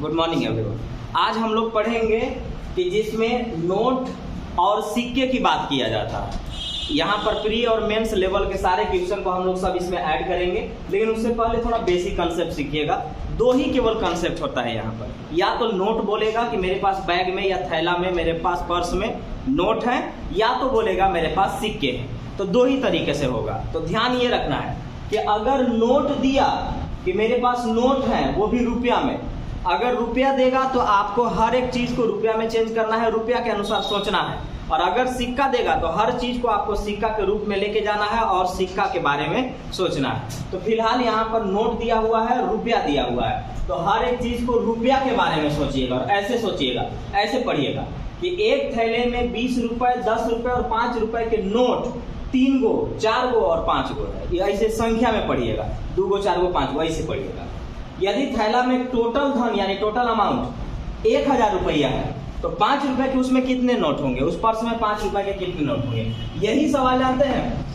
Good morning everyone. आज हम लोग पढ़ेंगे कि जिसमें नोट और सिक्के की बात किया जाता है। यहाँ पर प्री और मेंस लेवल के सारे क्वेश्चन को हम लोग सब इसमें ऐड करेंगे, लेकिन उससे पहले थोड़ा बेसिक कंसेप्ट सीखिएगा। दो ही केवल कंसेप्ट होता है यहाँ पर, या तो नोट बोलेगा कि मेरे पास बैग में या थैला में, मेरे पास पर्स में नोट है, या तो बोलेगा मेरे पास सिक्के हैं। तो दो ही तरीके से होगा। तो ध्यान ये रखना है कि अगर नोट दिया कि मेरे पास नोट है, वो भी रुपया में, अगर रुपया देगा तो आपको हर एक चीज को रुपया में चेंज करना है, रुपया के अनुसार सोचना है। और अगर सिक्का देगा तो हर चीज को आपको सिक्का के रूप में लेके जाना है और सिक्का के बारे में सोचना है। तो फिलहाल यहाँ पर नोट दिया हुआ है, रुपया दिया हुआ है, तो हर एक चीज को रुपया के बारे में सोचिएगा और ऐसे सोचिएगा, ऐसे पढ़िएगा कि एक थैले में 20 रुपए, 10 रुपए और 5 रुपए के नोट 3 गो, 4 गो और 5 गो है। ऐसे संख्या में पढ़िएगा, 2 गो, 4 गो, 5 गो, ऐसे पढ़िएगा। यदि थैला में टोटल धन यानी टोटल अमाउंट 1000 रुपया है, तो 5 रुपए के उसमें कितने नोट होंगे, उस पर्स में 5 रुपए के कितने नोट होंगे। यही सवाल जानते हैं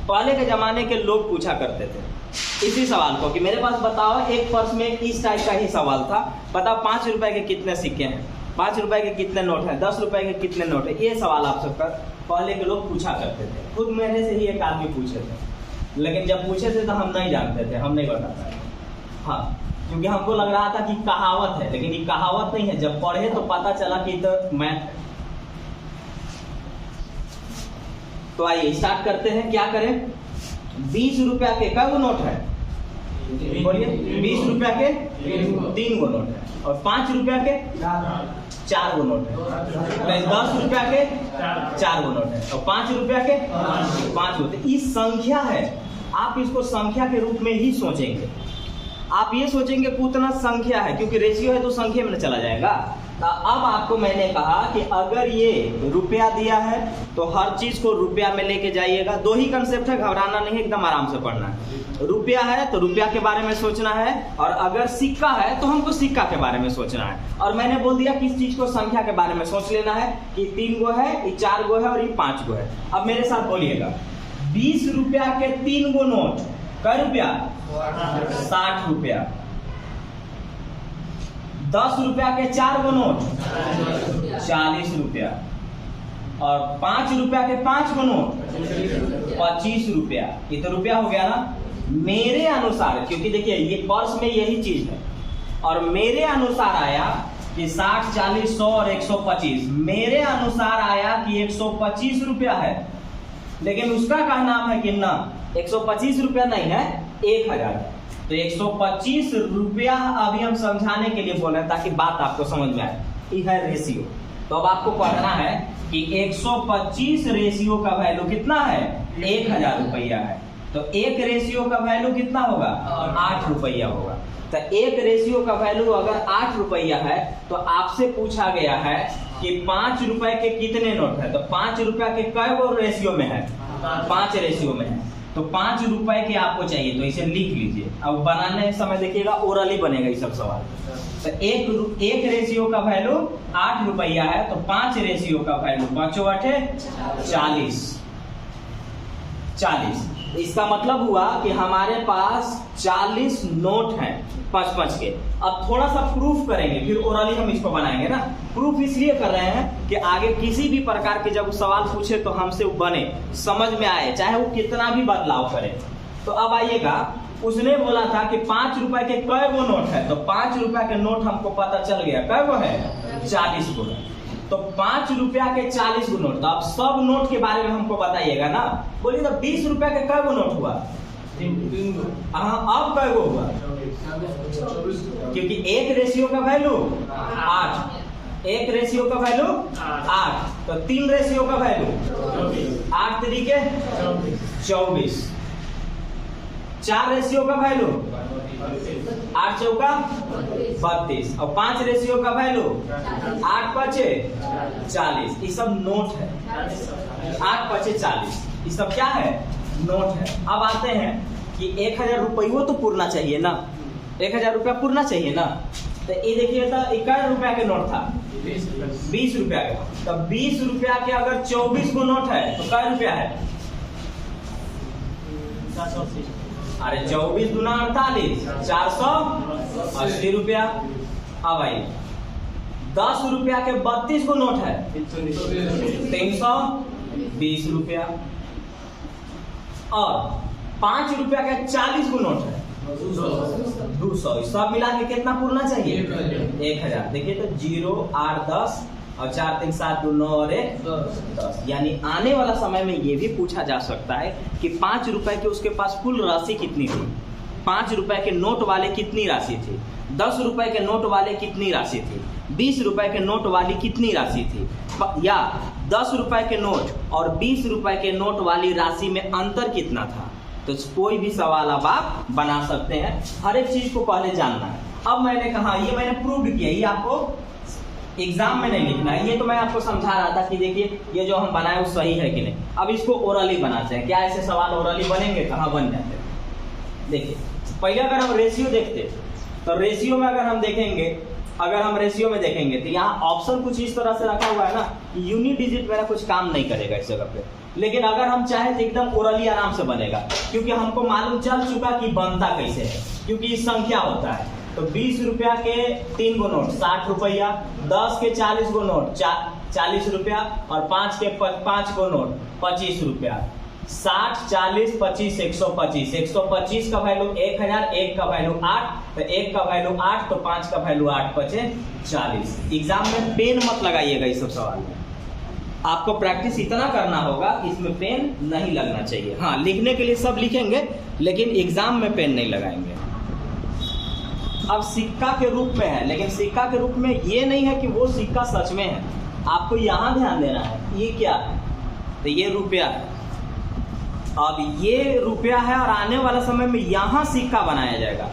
पहले के जमाने के लोग पूछा करते थे इसी सवाल को कि मेरे पास बताओ, एक पर्स में इस टाइप का ही सवाल था, बताओ 5 रुपए के कितने सिक्के हैं, 5 रुपए के कितने नोट हैं, 10 रुपए के कितने नोट है। ये सवाल आप सबका पहले के लोग पूछा करते थे। खुद मेरे से ही एक आदमी पूछे थे, लेकिन जब पूछे थे तो हम नहीं जानते थे, हम नहीं बताते थे। हाँ, क्योंकि हमको लग रहा था कि कहावत है, लेकिन ये कहावत नहीं है। जब पढ़े तो पता चला कि तो मैथ है। तो आइए स्टार्ट करते हैं। क्या करें, 20 रुपया के कई नोट है, बोलिए। 20 रुपया के 3 गो नोट है, और 5 रुपया के 4 गो नोट है, 10 रुपया के 4 गो नोट है, और 5 रुपया के 5 गो। तो इस संख्या है, आप इसको संख्या के रूप में ही सोचेंगे। आप ये सोचेंगे कि उतना संख्या है, क्योंकि रेशियो है तो संख्या में चला जाएगा। तो अब आपको मैंने कहा कि अगर ये रुपया दिया है तो हर चीज को रुपया में लेके जाइएगा। दो ही कंसेप्ट है, घबराना नहीं, एकदम आराम से पढ़ना है। रुपया है तो रुपया के बारे में सोचना है, और अगर सिक्का है तो हमको सिक्का के बारे में सोचना है। और मैंने बोल दिया किस चीज को संख्या के बारे में सोच लेना है कि 3 गो है, ये 4 गो है और ये 5 गो है। अब मेरे साथ बोलिएगा, 20 रुपया के 3 गो नोट कै रुपया, 60 रुपया। 10 रुपया के 4 गो नोट 40 रुपया, और 5 रुपया के 5 गो नोट 25 रुपया। ये तो रुपया हो गया ना। मेरे अनुसार, क्योंकि देखिए ये पर्स में यही चीज है, और मेरे अनुसार आया कि 60, 40, 100 और 125। मेरे अनुसार आया कि 125 रुपया है, लेकिन उसका क्या नाम है कि ना 125 रुपया नहीं है, 1000। तो 125 रुपया अभी हम समझाने के लिए बोल रहे हैं ताकि बात आपको समझ में आए। ये है रेशियो। तो अब आपको पढ़ना है कि 125 रेशियो का वैल्यू कितना है, 1000 रुपया है। तो एक रेशियो का वैल्यू कितना होगा, 8 रुपया होगा। तो एक रेशियो का वैल्यू अगर 8 रुपया है, तो आपसे पूछा गया है कि 5 रुपए के कितने नोट है। तो 5 रुपया के कै गो रेशियो में है, 5 रेशियो में है। तो 5 रुपए के आपको चाहिए, तो इसे लिख लीजिए। अब बनाने समय देखिएगा ओरली बनेगा ये सब सवाल। तो एक रेशियो का वैल्यू 8 रुपया है, तो 5 रेशियो का वैल्यू 5 8 40। इसका मतलब हुआ कि हमारे पास 40 नोट हैं 5-5 के। अब थोड़ा सा प्रूफ करेंगे, फिर ओरली हम इसको बनाएंगे ना। प्रूफ इसलिए कर रहे हैं कि आगे किसी भी प्रकार के जब सवाल पूछे तो हमसे वो बने, समझ में आए, चाहे वो कितना भी बदलाव करे। तो अब आइएगा, उसने बोला था कि 5 रुपए के कै गो नोट है, तो 5 रुपए के नोट हमको पता चल गया कै गो है, 40 गो है। तो 5 रुपया के 40 गो नोट। तो अब सब नोट के बारे में हमको बताइएगा ना। बोलिए तो 20 रुपया के कै गो नोट हुआ, अब कै गो हुआ, क्योंकि एक रेशियो का वैल्यू 8, एक रेशियो का वैल्यू 8, तो 3 रेशियो का वैल्यू 8 तरीके 24, 4 रेशियो का वैल्यू 8 चौका 32, और 5 रेशियो का वैल्यू 8 5 40। ये सब नोट है, 8 5 40, ये सब क्या है, नोट है। अब आते हैं कि 1000 रुपये तो पूरना चाहिए ना, 1000 रुपया पूरना चाहिए ना। तो ये देखिए, तो 21 रुपया के नोट था, 20 रुपया का। तो 20 रुपया के अगर 24 गो नोट है तो कै रुपया है, अरे 24 दूना 48, 480 रुपया। अब आइए 10 रुपया के 32 को नोट है 320 रुपया, और 5 रुपया का 40 को नोट है 200। सब मिला के कितना पूरना चाहिए? 1000। देखिए तो 0 8 10 और 4 3 7 2 9 और 1 10। यानी आने वाला समय में ये भी पूछा जा सकता है कि 5 रुपए के उसके पास कुल राशि कितनी थी, 5 रुपए के नोट वाले कितनी राशि थी, 10 रुपए के नोट वाले कितनी राशि थी, 20 रुपए के नोट वाली कितनी राशि थी, या 10 रुपए के नोट और 20 रुपए के नोट वाली राशि में अंतर कितना था। तो कोई भी सवाल अब आप बना सकते हैं, हर एक चीज को पहले जानना है। अब मैंने कहा ये मैंने प्रूव किया, ये आपको एग्जाम में नहीं लिखना है, ये तो मैं आपको समझा रहा था कि देखिए ये जो हम बनाए वो सही है कि नहीं। अब इसको ओरली बनाते हैं, क्या ऐसे सवाल ओरली बनेंगे? कहाँ बन जाते हैं। देखिए पहले अगर हम रेशियो देखते तो रेशियो में अगर हम देखेंगे, अगर हम रेशियो में देखेंगे तो यहाँ ऑप्शन कुछ इस तरह से रखा हुआ है ना, यूनिट डिजिट मेरा कुछ काम नहीं करेगा इस जगह पे। लेकिन अगर हम चाहे तो एकदम ओरली आराम से बनेगा, क्योंकि हमको मालूम चल चुका कि बनता कैसे है, क्योंकि ये संख्या होता है। तो 20 रुपया के 3 गो नोट 60 रुपया, 10 के 40 गो नोट 40 रुपया, और 5 के 5 गो नोट 25 रुपया। 60 40 25 125, 125 का वैल्यू 1000, 1 का वैल्यू 8, तो 1 का वैल्यू 8 तो 5 का वैल्यू 8 5 40। एग्जाम में पेन मत लगाइएगा इस सब सवाल में, आपको प्रैक्टिस इतना करना होगा कि इसमें पेन नहीं लगना चाहिए। हाँ लिखने के लिए सब लिखेंगे, लेकिन एग्जाम में पेन नहीं लगाएंगे। अब सिक्का के रूप में है, लेकिन सिक्का के रूप में ये नहीं है कि वो सिक्का सच में है, आपको यहाँ ध्यान देना है। ये क्या है? तो ये रुपया है। अब ये रुपया है और आने वाला समय में यहाँ सिक्का बनाया जाएगा।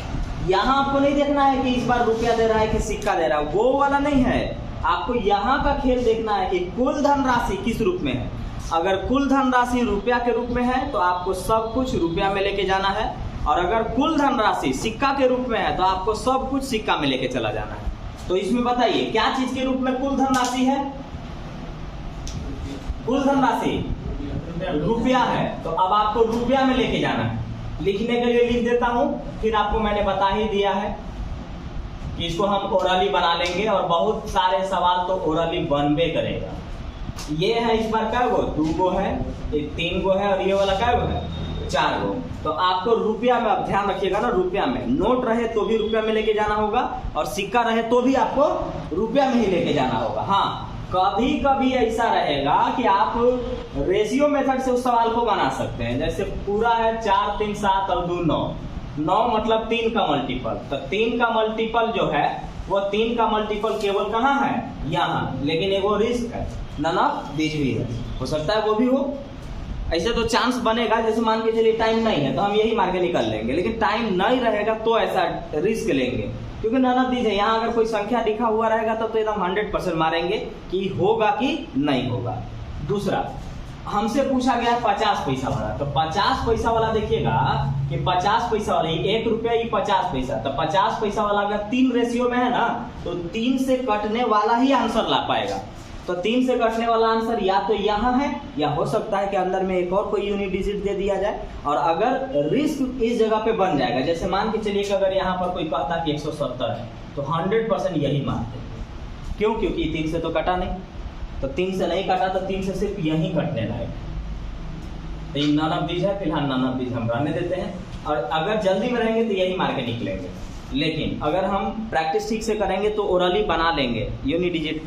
यहाँ आपको नहीं देखना है कि इस बार रुपया दे रहा है कि सिक्का दे रहा है, वो वाला नहीं है। आपको यहाँ का खेल देखना है कि कुल धनराशि किस रूप में है। अगर कुल धनराशि रुपया के रूप में है तो आपको सब कुछ रुपया में लेके जाना है, और अगर कुल धनराशि सिक्का के रूप में है तो आपको सब कुछ सिक्का में लेके चला जाना है। तो इसमें बताइए क्या चीज के रूप में कुल धनराशि है? कुल धनराशि रुपया है, तो अब आपको रुपया में लेके जाना है। लिखने के लिए लिख देता हूं, फिर आपको मैंने बता ही दिया है कि इसको हम ओरली बना लेंगे, और बहुत सारे सवाल तो ओरली बनबे करेगा। ये है इस बार क्या गो? 2 गो है, 3 गो है, और ये वाला क्या गो है? 4 गो। तो आपको रुपया में, अब ध्यान रखिएगा ना, रुपया में नोट रहे तो भी रुपया में लेके जाना होगा, और सिक्का रहे तो भी आपको रुपया में ही लेके जाना होगा। हाँ कभी कभी ऐसा रहेगा कि आप रेशियो मेथड से उस सवाल को बना सकते हैं। जैसे पूरा है 4 3 7 और 2 9, 9 मतलब 3 का मल्टीपल, तो 3 का मल्टीपल जो है वो 3 का मल्टीपल केवल कहाँ है? यहाँ। लेकिन एक वो रिस्क है, नन ऑफ दिस भी है, हो सकता है वो भी हो। ऐसे तो चांस बनेगा, जैसे मान के चलिए टाइम नहीं है तो हम यही मार के निकल लेंगे, लेकिन टाइम नहीं रहेगा तो ऐसा रिस्क लेंगे, क्योंकि नन ऑफ दिस है। यहाँ अगर कोई संख्या लिखा हुआ रहेगा तो एकदम 100% मारेंगे कि होगा कि नहीं होगा। दूसरा हमसे पूछा गया 50 पैसा वाला, तो 50 पैसा वाला देखिएगा कि 50 पैसा वाला 1 रुपया ही 50 पैसा, तो 50 पैसा वाला अगर 3 रेशियो में है ना तो 3 से कटने वाला ही आंसर ला पाएगा। तो 3 से कटने वाला आंसर या तो यहाँ है, या हो सकता है कि अंदर में एक और कोई यूनिट डिजिट दे दिया जाए। और अगर रिस्क इस जगह पे बन जाएगा, जैसे मान के चलिए कि अगर यहाँ पर कोई कहता कि 170 है, तो 100% यही मानते। क्यों? क्योंकि 3 से तो कटा नहीं, तो 3 से नहीं काटा तो 3 से सिर्फ यही कटने लायक। तो ये नन ऑफ दिस है, फिलहाल नन ऑफ दिस हम रहने देते हैं, और अगर जल्दी में रहेंगे तो यही मार के निकलेंगे। लेकिन अगर हम प्रैक्टिस ठीक से करेंगे तो ओरली बना लेंगे, यूनिट डिजिट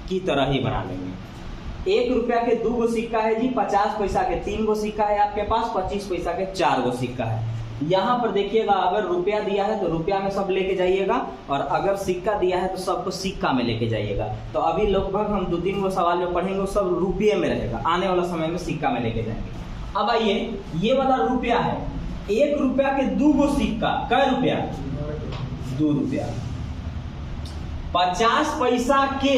की तरह ही बना लेंगे। 1 रुपया के 2 गो सिक्का है जी, 50 पैसा के 3 गो सिक्का है आपके पास, 25 पैसा के 4 गो सिक्का है। यहाँ पर देखिएगा अगर रुपया दिया है तो रुपया में सब लेके जाइएगा, और अगर सिक्का दिया है तो सबको सिक्का में लेके जाइएगा। तो अभी लगभग हम 2-3 गो सवाल जो पढ़ेंगे वो सब रुपये में रहेगा, आने वाला समय में सिक्का में लेके जाएंगे। अब आइए, ये वाला रुपया है, 1 रुपया के 2 गो सिक्का, कै रुपया? 2 रुपया। 50 पैसा के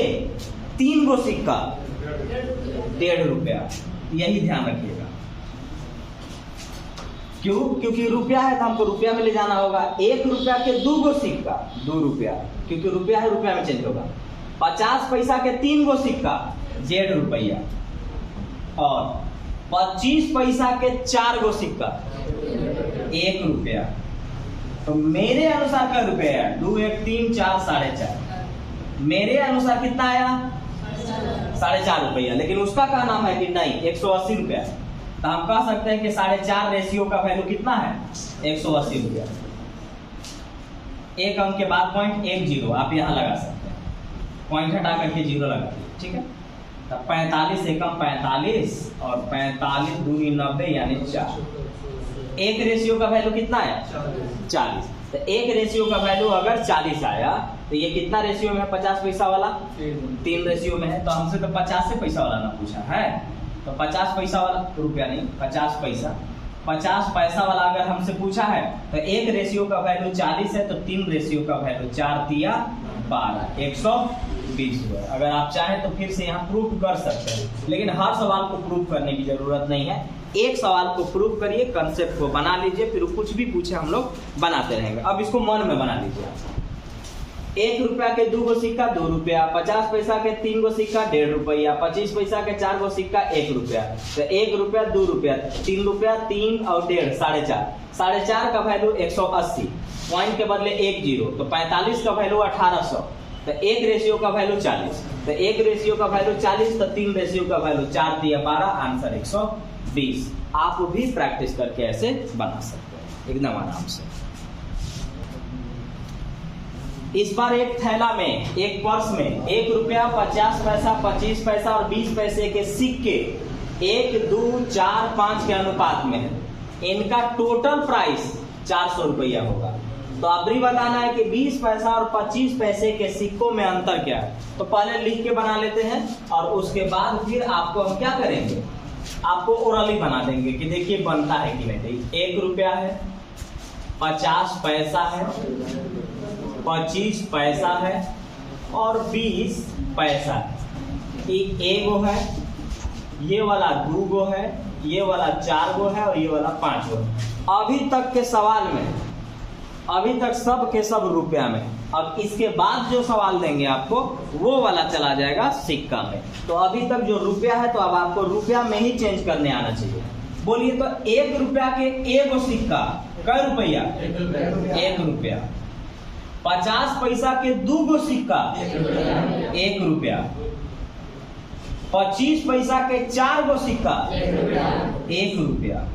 3 गो सिक्का, 1.5 रुपया। यही ध्यान रखिएगा। क्यों? क्योंकि रुपया है तो हमको रुपया में ले जाना होगा। 1 रुपया के 2 गो सिक्का, 2 रुपया, क्योंकि रुपया है रुपया में चेंज होगा। 50 पैसा के 3 गो सिक्का, 1.5 रुपया, और 25 पैसा के 4 गो सिक्का, 1 रुपया। तो मेरे अनुसार क्या रुपया है? 2 1 3 4 4.5। मेरे अनुसार कितना आया? 4.5 रुपया। लेकिन उसका क्या नाम है कि नहीं 180 रुपया। तो हम कह सकते हैं कि 4.5 रेशियो का वैल्यू कितना है? 180 रुपया। एक अंक के बाद 0.10 आप यहाँ लगा सकते हैं, पॉइंट हटा करके 0 लगा दिए, ठीक है। तो 45 एकम 45 और 45 दूनी 90 यानी 4। एक रेशियो का वैल्यू कितना है? 40। तो एक रेशियो का वैल्यू अगर 40 आया तो ये कितना रेशियो में है? 50 पैसा वाला 3 रेशियो में है। तो हमसे तो 50 पैसा वाला ना पूछा है, तो 50 पैसा वाला रुपया नहीं 50 पैसा, 50 पैसा वाला अगर हमसे पूछा है तो एक रेशियो का वैल्यू 40 है, तो 3 रेशियो का वैल्यू 4 तिया 12 120 हुआ। अगर आप चाहें तो फिर से यहाँ प्रूफ कर सकते हैं, लेकिन हर सवाल को प्रूफ करने की जरूरत नहीं है। एक सवाल को प्रूफ करिए, कंसेप्ट को बना लीजिए, फिर कुछ भी पूछे हम लोग बनाते रहेंगे। अब इसको मन में बना लीजिए। 1 रुपया के 2 गो सिक्का 2 रुपया, 50 पैसा के 3 गो सिक्का 1.5 रुपया, 25 पैसा के 4 गो सिक्का 1 रुपया। तो 1 रुपया 2 रुपया 3 रुपया 3 और 1.5 4.5। 4.5 का वैल्यू 180, पॉइंट के बदले 1 0, तो 45 का वैल्यू 1800। तो एक रेशियो का वैल्यू 40, तो एक रेशियो का वैल्यू 40, तो 3 रेशियो का वैल्यू 4 तिया 12, आंसर 120। आप भी प्रैक्टिस करके ऐसे बना सकते हैं एकदम आराम से। इस बार एक थैला में, एक पर्स में 1 रुपया 50 पैसा 25 पैसा और 20 पैसे के सिक्के 1 2 4 5 के अनुपात में है। इनका टोटल प्राइस 400 रुपया होगा। तो अब भी बताना है कि 20 पैसा और 25 पैसे के सिक्कों में अंतर क्या है। तो पहले लिख के बना लेते हैं और उसके बाद फिर आपको हम क्या करेंगे, आपको ओरली बना देंगे कि देखिए बनता है कि नहीं। 1 रुपया है, 50 पैसा है, 25 पैसा है और 20 पैसा है। एक गो है, ये वाला 2 गो है, ये वाला 4 गो है और ये वाला 5 गो है। अभी तक के सवाल में, अभी तक सब के सब रुपया में। अब इसके बाद जो सवाल देंगे आपको वो वाला चला जाएगा सिक्का में। तो अभी तक जो रुपया है तो अब आपको रुपया में ही चेंज करने आना चाहिए। बोलिए तो 1 रुपया के 1 सिक्का कै रुपया? 1 रुपया। 50 पैसा के 2 गो सिक्का 1 रुपया। 25 पैसा के 4 गो सिक्का 1 रुपया।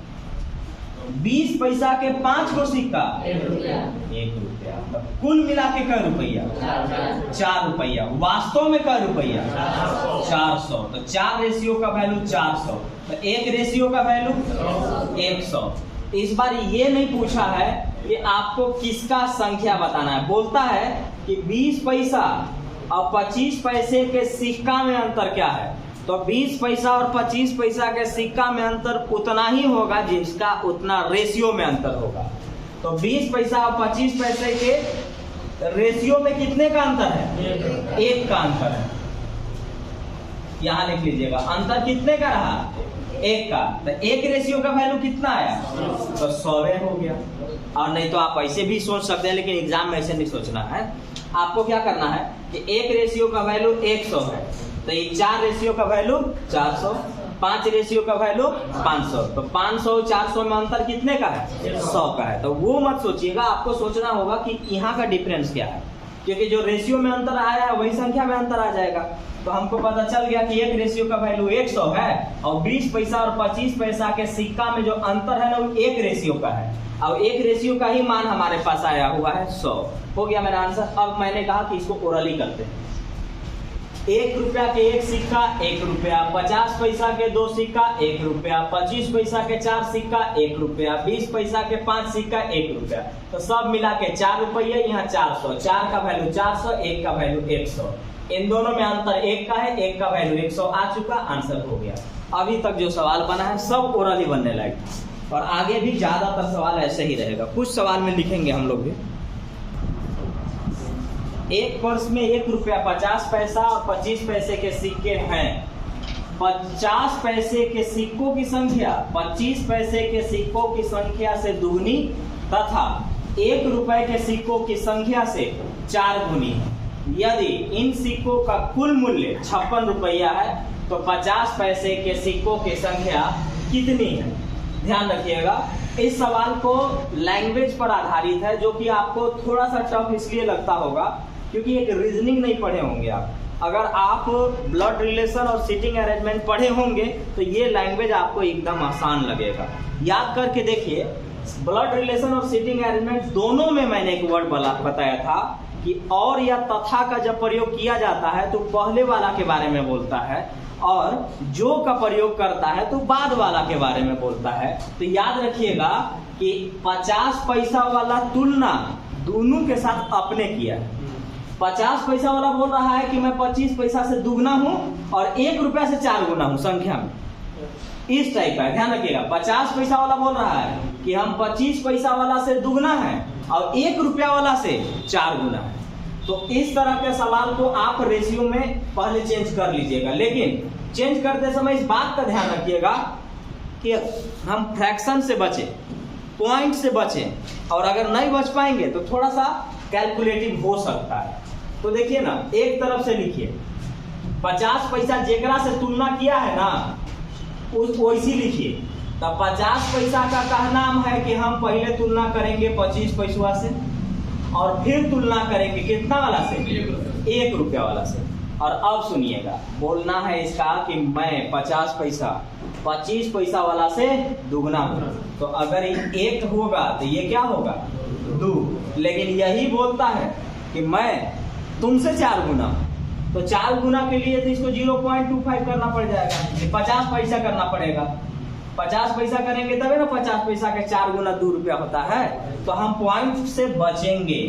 20 पैसा के 5 गो सिक्का 1 रुपया। तो कुल मिला के कै रुपया? 4 रुपया। वास्तव में कै रुपया? 400। तो 4 रेशियो का वैल्यू 400, तो एक रेशियो का वैल्यू 100। इस बार ये नहीं पूछा है कि आपको किसका संख्या बताना है, बोलता है कि 20 पैसा और 25 पैसे के सिक्का में अंतर क्या है। तो 20 पैसा और 25 पैसा के सिक्का में अंतर उतना ही होगा जिसका उतना रेशियो में अंतर होगा। तो 20 पैसा और 25 पैसे के रेशियो में कितने का अंतर है? 1 का अंतर है। यहां लिख लीजिएगा, अंतर कितने का रहा? 1 का। तो एक रेशियो का वैल्यू कितना आया? तो 100 हो गया। और नहीं तो आप ऐसे भी सोच सकते हैं, लेकिन एग्जाम में ऐसे नहीं सोचना है। आपको क्या करना है कि एक रेशियो का वैल्यू 100 है, तो ये 4 रेशियो का वैल्यू 400, 5 रेशियो का वैल्यू 500। तो 500 400 में अंतर कितने का है? 100 का है। तो वो मत सोचिएगा, आपको सोचना होगा कि यहाँ का डिफरेंस क्या है, क्योंकि जो रेशियो में अंतर आया है वही संख्या में अंतर आ जाएगा। तो हमको पता चल गया कि एक रेशियो का वैल्यू 100 है और 20 पैसा और 25 पैसा के सिक्का में जो अंतर है ना वो 1 रेशियो का है, और 1 रेशियो का ही मान हमारे पास आया हुआ है 100। हो गया मेरा आंसर। अब मैंने कहा कि इसको ओरली करते हैं। 1 रुपया के 1 सिक्का 1 रुपया, 50 पैसा के 2 सिक्का 1 रुपया, 25 पैसा के 4 सिक्का 1 रुपया, 20 पैसा के 5 सिक्का 1 रुपया। तो सब मिला के 4 रुपये, यहाँ 400। 4 का वैल्यू 400, 1 का वैल्यू 100। इन दोनों में अंतर 1 का है, 1 का वैल्यू 100 आ चुका, आंसर हो गया। अभी तक जो सवाल बना है सब ओरली बनने लायक, और आगे भी ज्यादातर सवाल ऐसे ही रहेगा। कुछ सवाल में लिखेंगे हम लोग भी। एक पर्स में 1 रुपया 50 पैसा और 25 पैसे के सिक्के हैं। 50 पैसे के सिक्कों की संख्या 25 पैसे के सिक्कों की संख्या से दुगनी तथा 1 रुपए के सिक्कों की संख्या से 4 गुनी है। यदि इन सिक्कों का कुल मूल्य 56 रुपया है तो 50 पैसे के सिक्कों की संख्या कितनी है? ध्यान रखिएगा, इस सवाल को लैंग्वेज पर आधारित है, जो कि आपको थोड़ा सा टफ इसलिए लगता होगा क्योंकि एक रीजनिंग नहीं पढ़े होंगे आप। अगर आप ब्लड रिलेशन और सीटिंग अरेंजमेंट पढ़े होंगे तो ये लैंग्वेज आपको एकदम आसान लगेगा। याद करके देखिए, ब्लड रिलेशन और सीटिंग अरेंजमेंट दोनों में मैंने एक वर्ड बताया था कि और या तथा का जब प्रयोग किया जाता है तो पहले वाला के बारे में बोलता है, और जो का प्रयोग करता है तो बाद वाला के बारे में बोलता है। तो याद रखिएगा कि 50 पैसा वाला तुलना दोनों के साथ अपने किया है। 50 पैसा वाला बोल रहा है कि मैं 25 पैसा से दुगना हूं और 1 रुपया से 4 गुना हूं संख्या में, इस टाइप का ध्यान रखिएगा। 50 पैसा वाला बोल रहा है कि हम 25 पैसा वाला से दुगना है और 1 रुपया वाला से 4 गुना है। तो इस तरह के सवाल को आप रेशियो में पहले चेंज कर लीजिएगा, लेकिन चेंज करते समय इस बात का ध्यान रखिएगा कि हम फ्रैक्शन से बचें, पॉइंट से बचें, और अगर नहीं बच पाएंगे तो थोड़ा सा कैलकुलेटिव हो सकता है। तो देखिए ना, एक तरफ से लिखिए 50 पैसा जेकरा से तुलना किया है ना उस वैसी लिखिए। तब 50 पैसा का कहनाम है कि हम पहले तुलना करेंगे 25 पैसा से और फिर तुलना करेंगे कितना वाला से, 1 रुपया वाला से। और अब सुनिएगा, बोलना है इसका कि मैं 50 पैसा 25 पैसा वाला से दुगना हूं। तो अगर 1 होगा तो ये क्या होगा, 2। लेकिन यही बोलता है कि मैं तुमसे 4 गुना हूं, तो 4 गुना के लिए तो इसको 0.25 करना पड़ जाएगा, 50 पैसा करना पड़ेगा। 50 पैसा करेंगे तभी ना 50 पैसा के 4 गुना 2 रुपया होता है। तो हम पॉइंट से बचेंगे।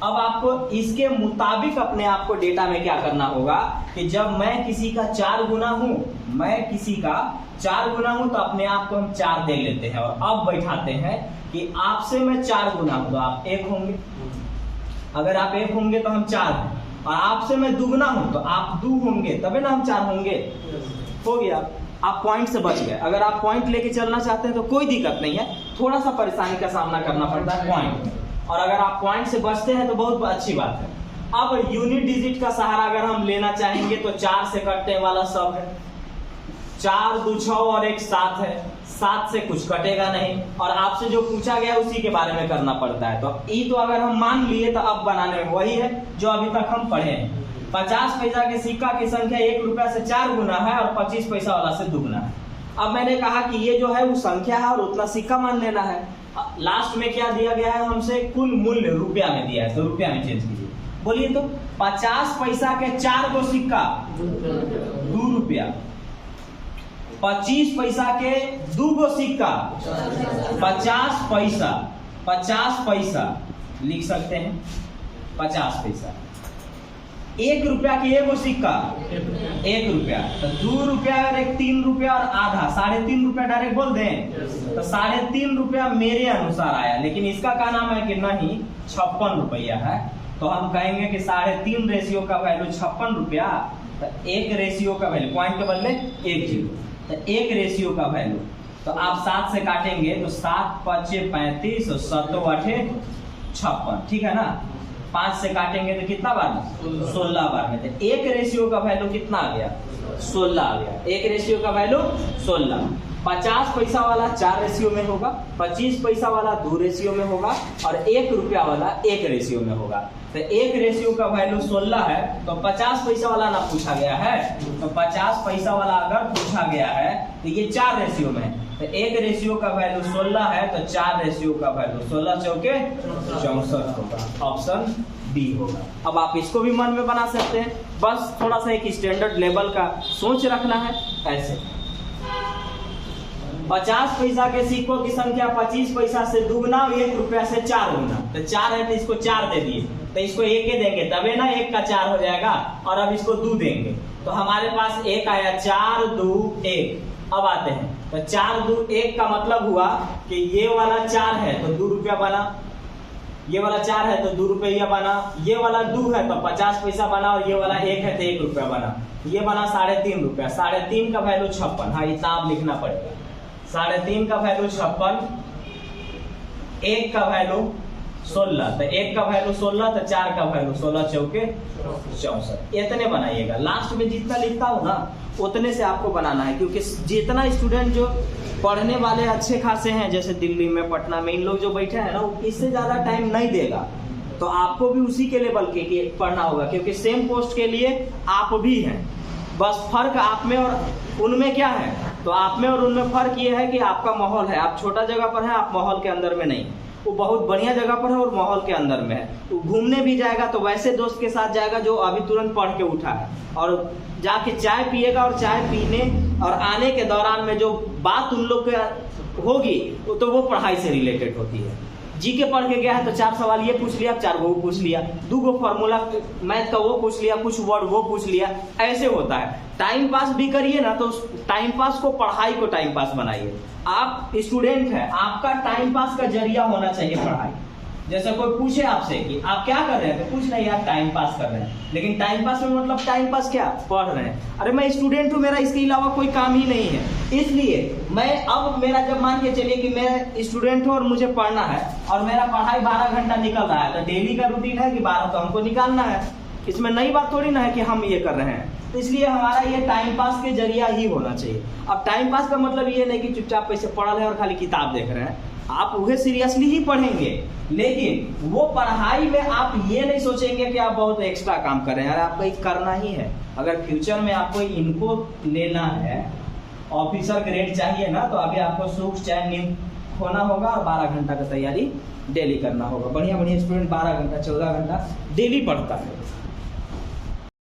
अब आपको इसके मुताबिक अपने आप को डेटा में क्या करना होगा कि जब मैं किसी का 4 गुना हूं, मैं किसी का 4 गुना हूं, तो अपने आप को हम 4 दे लेते हैं और अब बैठाते हैं कि आपसे मैं 4 गुना हूं तो आप 1 होंगे। अगर आप 1 होंगे तो हम 4 हैं, और आपसे मैं दुगना हूं तो आप 2 होंगे, तभी ना हम 4 होंगे। हो गया, आप पॉइंट से बच गए। अगर आप पॉइंट लेके चलना चाहते हैं तो कोई दिक्कत नहीं है, थोड़ा सा परेशानी का सामना करना पड़ता है पॉइंट में, और अगर आप पॉइंट से बचते हैं तो बहुत अच्छी बात है। अब यूनिट डिजिट का सहारा अगर हम लेना चाहेंगे तो 4 से कटने वाला सब है, 4 2 6 और 1 7 है, 7 से कुछ कटेगा नहीं, और आपसे जो पूछा गया उसी के बारे में करना पड़ता है। तो ई तो अगर हम मान लिए तो अब बनाने में वही है जो अभी तक हम पढ़े हैं। 50 पैसा के सिक्का की संख्या 1 रुपया से 4 गुना है और 25 पैसा वाला से दुगना है। अब मैंने कहा कि ये जो है वो संख्या है और उतना सिक्का मान लेना है। लास्ट में क्या दिया गया है हमसे, कुल मूल्य रुपया में दिया है, तो रुपया में चेंज कीजिए। बोलिए तो 50 पैसा के 4 गो सिक्का 2 रुपया, 25 पैसा के 2 गो सिक्का 50 पैसा, 50 पैसा लिख सकते हैं 50 पैसा। 1 रुपया के एगो सिक्का 1 रुपया, तो 2 रुपया और 1 3 रुपया और आधा, 3.5 रुपया डायरेक्ट बोल दें तो 3.5 रुपया मेरे अनुसार आया। लेकिन इसका क्या नाम है कि नहीं 56 रुपया है, तो हम कहेंगे कि 3.5 रेशियो का वैल्यू 56 रुपया, तो 1 रेशियो का वैल्यू, पॉइंट के बदले 1 0, तो 1 रेशियो का वैल्यू। तो आप 7 से काटेंगे तो 7 5 35 और 7 8 56, ठीक है ना। 5 से काटेंगे तो कितना बार में, 16 बार में। तो 1 रेशियो का वैल्यू कितना आ गया, 16 आ गया। 1 रेशियो का वैल्यू 16। 50 पैसा वाला 4 रेशियो में होगा, 25 पैसा वाला 2 रेशियो में होगा, और 1 रुपया वाला 1 रेशियो में होगा। तो 1 रेशियो का वैल्यू 16 है, तो 50 पैसा वाला ना पूछा गया है, तो 50 पैसा वाला अगर पूछा गया है तो ये 4 रेशियो में है, तो 1 रेशियो का वैल्यू 16 है, तो 4 रेशियो का वैल्यू 16 चौके 64 होगा। ऑप्शन बी होगा। अब आप इसको भी मन में बना सकते हैं, बस थोड़ा सा एक स्टैंडर्ड लेवल का सोच रखना है। ऐसे 50 पैसा के सिक्कों की संख्या 25 पैसा से दुगना, 1 रुपया से 4 गुना, तो 4 है तो इसको 4 दे दिए, तो इसको 1 ही देंगे तबे ना 1 का 4 हो जाएगा, और अब इसको 2 देंगे तो हमारे पास 1 आया, 4 2 1। अब आते हैं तो 4 2 1 का मतलब हुआ कि ये वाला 4 है तो 2 रुपया बना, ये वाला 4 है तो 2 रुपया बना, ये वाला 2 है तो 50 पैसा बना, और ये वाला 1 है तो 1 रुपया बना, ये बना 3.5 रुपया। 3.5 का वैल्यू 56, हाँ इतना आप लिखना पड़ेगा। 3.5 का वैल्यू 56, 1 का वैल्यू 16, तो 1 का वैल्यू 16, तो 4 का वैल्यू 16 चौके 64। इतने बनाइएगा, लास्ट में जितना लिखता हूँ ना उतने से आपको बनाना है, क्योंकि जितना स्टूडेंट जो पढ़ने वाले अच्छे खासे हैं, जैसे दिल्ली में, पटना में, इन लोग जो बैठे हैं ना, वो इससे ज़्यादा टाइम नहीं देगा। तो आपको भी उसी के लेवल के पढ़ना होगा, क्योंकि सेम पोस्ट के लिए आप भी हैं। बस फर्क आप में और उनमें क्या है, तो आप में और उनमें फर्क ये है कि आपका माहौल है, आप छोटा जगह पर है, आप माहौल के अंदर में नहीं। वो बहुत बढ़िया जगह पर है और माहौल के अंदर में है। वो घूमने भी जाएगा तो वैसे दोस्त के साथ जाएगा जो अभी तुरंत पढ़ के उठा है, और जाके चाय पिएगा, और चाय पीने और आने के दौरान में जो बात उन लोग के होगी तो वो पढ़ाई से रिलेटेड होती है। जी के पढ़ के गया है तो 4 सवाल ये पूछ लिया, 4 वो पूछ लिया, 2 फार्मूला मैथ का वो पूछ लिया, कुछ वर्ड वो पूछ लिया, ऐसे होता है। टाइम पास भी करिए ना, तो टाइम पास को पढ़ाई को टाइम पास बनाइए। आप स्टूडेंट हैं, आपका टाइम पास का जरिया होना चाहिए पढ़ाई। जैसे कोई पूछे आपसे कि आप क्या कर रहे हैं, तो कुछ नहीं यार टाइम पास कर रहे हैं, लेकिन टाइम पास में मतलब टाइम पास क्या, पढ़ रहे हैं। अरे मैं स्टूडेंट हूँ, मेरा इसके अलावा कोई काम ही नहीं है, इसलिए मैं अब मेरा जब मान के चलिए कि मैं स्टूडेंट हूँ और मुझे पढ़ना है और मेरा पढ़ाई 12 घंटा निकल रहा है, तो डेली का रूटीन है कि 12 तो हमको निकालना है। इसमें नई बात थोड़ी ना है कि हम ये कर रहे हैं, तो इसलिए हमारा ये टाइम पास के जरिया ही होना चाहिए। अब टाइम पास का मतलब ये नहीं कि चुपचाप पैसे पढ़ रहे हैं और खाली किताब देख रहे हैं, आप उसे सीरियसली ही पढ़ेंगे, लेकिन वो पढ़ाई में आप ये नहीं सोचेंगे कि आप बहुत एक्स्ट्रा काम कर रहे हैं। अरे आपको एक करना ही है। अगर फ्यूचर में आपको इनको लेना है, ऑफिसर ग्रेड चाहिए ना, तो अभी आपको सुख चैन नींद खोना होगा और 12 घंटा का तैयारी डेली करना होगा। बढ़िया बढ़िया स्टूडेंट 12 घंटा 14 घंटा डेली पढ़ता है।